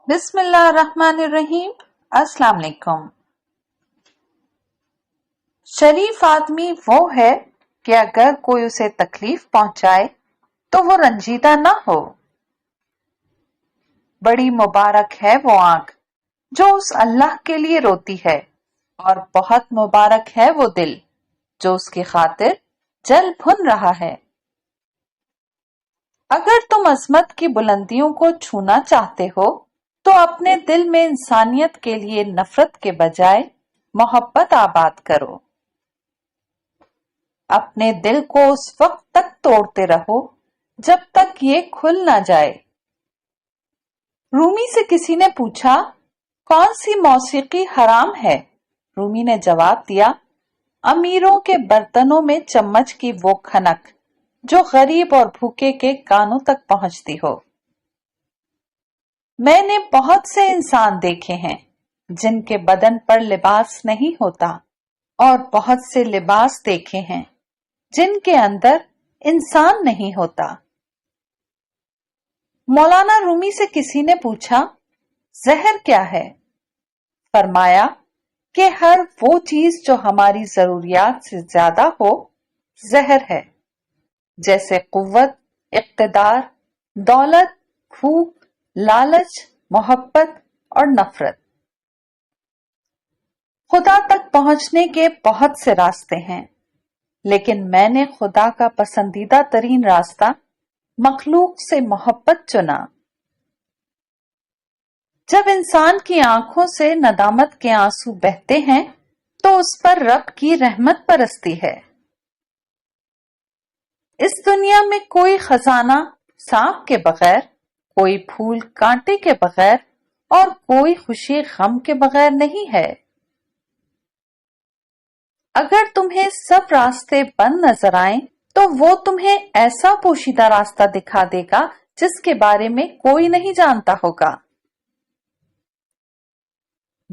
بسم اللہ الرحمن الرحیم۔ السلام علیکم۔ شریف آدمی وہ ہے کہ اگر کوئی اسے تکلیف پہنچائے تو وہ رنجیدہ نہ ہو۔ بڑی مبارک ہے وہ آنکھ جو اس اللہ کے لیے روتی ہے، اور بہت مبارک ہے وہ دل جو اس کی خاطر جل بھن رہا ہے۔ اگر تم عظمت کی بلندیوں کو چھونا چاہتے ہو تو اپنے دل میں انسانیت کے لیے نفرت کے بجائے محبت آباد کرو۔ اپنے دل کو اس وقت تک توڑتے رہو جب تک یہ کھل نہ جائے۔ رومی سے کسی نے پوچھا، کون سی موسیقی حرام ہے؟ رومی نے جواب دیا، امیروں کے برتنوں میں چمچ کی وہ کھنک جو غریب اور بھوکے کے کانوں تک پہنچتی ہو۔ میں نے بہت سے انسان دیکھے ہیں جن کے بدن پر لباس نہیں ہوتا، اور بہت سے لباس دیکھے ہیں جن کے اندر انسان نہیں ہوتا۔ مولانا رومی سے کسی نے پوچھا، زہر کیا ہے؟ فرمایا کہ ہر وہ چیز جو ہماری ضروریات سے زیادہ ہو زہر ہے، جیسے قوت، اقتدار، دولت، بھوک، لالچ، محبت اور نفرت۔ خدا تک پہنچنے کے بہت سے راستے ہیں، لیکن میں نے خدا کا پسندیدہ ترین راستہ مخلوق سے محبت چنا۔ جب انسان کی آنکھوں سے ندامت کے آنسو بہتے ہیں تو اس پر رب کی رحمت برستی ہے۔ اس دنیا میں کوئی خزانہ سانپ کے بغیر، کوئی پھول کانٹے کے بغیر، اور کوئی خوشی غم کے بغیر نہیں ہے۔ اگر تمہیں سب راستے بند نظر آئیں تو وہ تمہیں ایسا پوشیدہ راستہ دکھا دے گا جس کے بارے میں کوئی نہیں جانتا ہوگا۔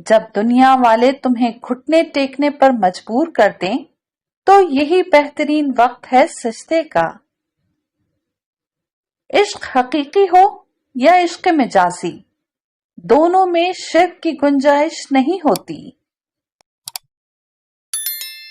جب دنیا والے تمہیں گھٹنے ٹیکنے پر مجبور کر دیں تو یہی بہترین وقت ہے سجدے کا۔ عشق حقیقی ہو یا عشق مجازی، دونوں میں شرک کی گنجائش نہیں ہوتی۔